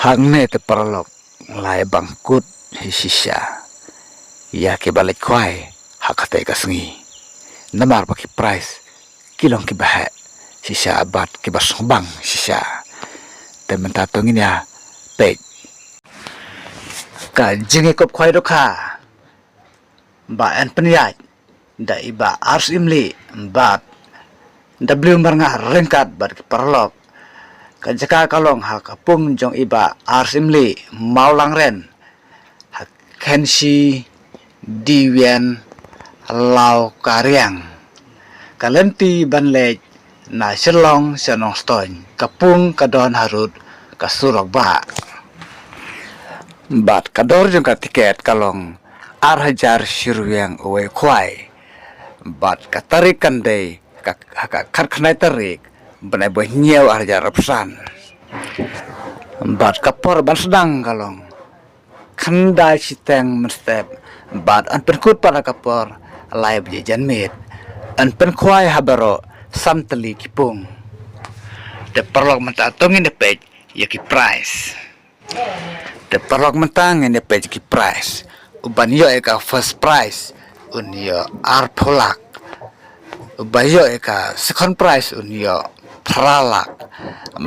Hangne te paralok lai bangkut hisisya ya ke balik kwai hakate kasngi namar baki price kilong ki bahe sisa abat ki basong bang sisa temen tatongin ya pek ka jingi kop kwai doka ba en penyaj da iba ars imli bat w marnga rengkat bat ki paralok kajaka kalong ha kapung jong iba arsimli maulang ren ha kensi diwian lau karyang kalenti banlej na silong senong stoin kapung kadon harut kasurok ba bat kador jong ka tiket kalong arhajar siruyang uwe kwai bat katarik kandai ka karkhnai tarik benai boy nyew arja rapsan bat kapor ban sedang kalong khandai siteng menstep bat an penkut para kapor lai bejan mit an penkwai habaro samteli kipung de perlok menta tongin de pej yaki price de perlok mentang in de pej ki price uban yo eka first price un yo arpolak ubayo eka second price un yo pralak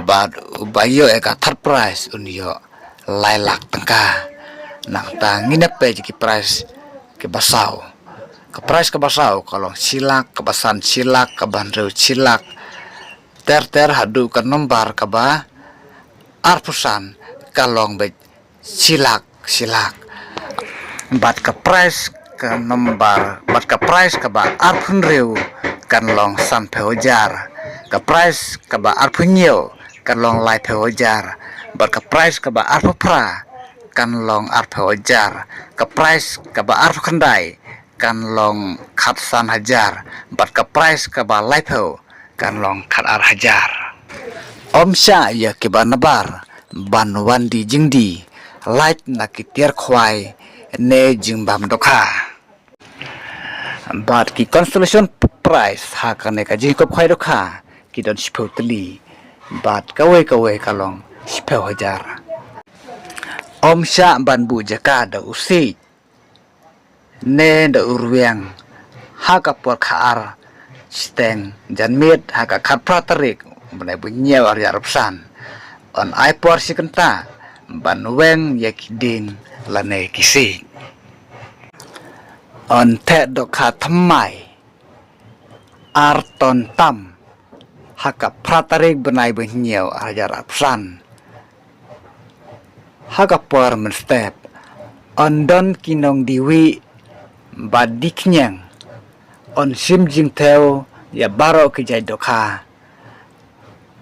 bad ubayo eka third prize unyo lailak tengka nang tangin pe ki prize ke basau ke prize ke basau kalau silak ke basan silak ke bandreu silak ter hadu ke nombar ke ba arpusan kalong be silak bad ke prize ke nombar bad ke prize ke ba arpun reu kan long sampai hojar ke price ke ba arpunyo kan long lai pe ojar bar ke price ke ba arpra kan long arpe ojar ke price ke ba arp khandai kan long khatsan hajar bar ke price ke ba lai pe kan long khat ar hajar omsha ya ke ba nabar ban wandi jingdi light na ki tiar khwai ne jingbam dokha bat ki constellation price ha kane ka jingkop khwai dokha kidon sipau teli bat kawe kalong sipau hajar om sya banbu jaka da usi ne da urwiang haka por khaar steng janmit haka khat pratarik benai bunyew ar yarpsan on ai por sikenta banweng yakiding lane kisi on te do kha thamai arton tam haka pratarik benai benyew ajar apsan haka por menstep ondon kinong diwi badiknyang on simjing theo ya baro kijai dokha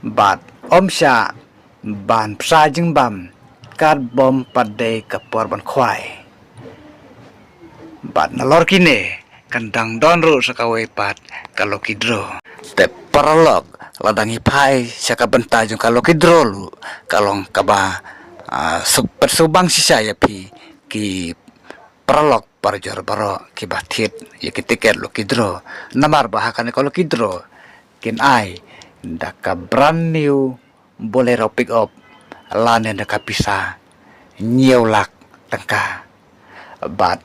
bat omsha ban psa jingbam kad bom padde kapor ban khwai bat nalor kine kandang donru sakawe pat kalau kidro te paralog ladangi pai saka benta jung kalau kidrolu kalong kaba persubang sisa ya pi ki paralog parjor baro ki batit ya ki tiket lo kidro namar bahakan kalau kidro kin ai daka brand new bolero pick up lane daka pisa nyeulak tengka bat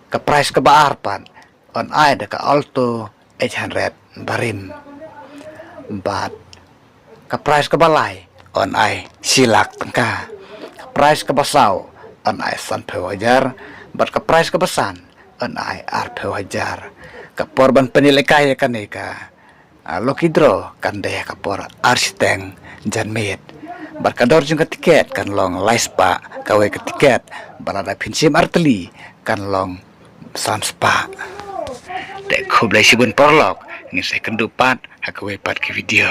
ke price ke baarpan on ai daka alto 800 barim bat ke price ke balai on ai silak tengka ke price ke basau on ai sampai wajar bat ke price ke besan on ai arpe wajar ke porban penilai kan eka lokidro kan deh ke por arsteng janmit bat kador jung ke tiket kan long laispa kawe ke tiket balada pinsim arteli kan long sanspa dek khoblai sibun porlok ni saya kendupat hakawe pat ke video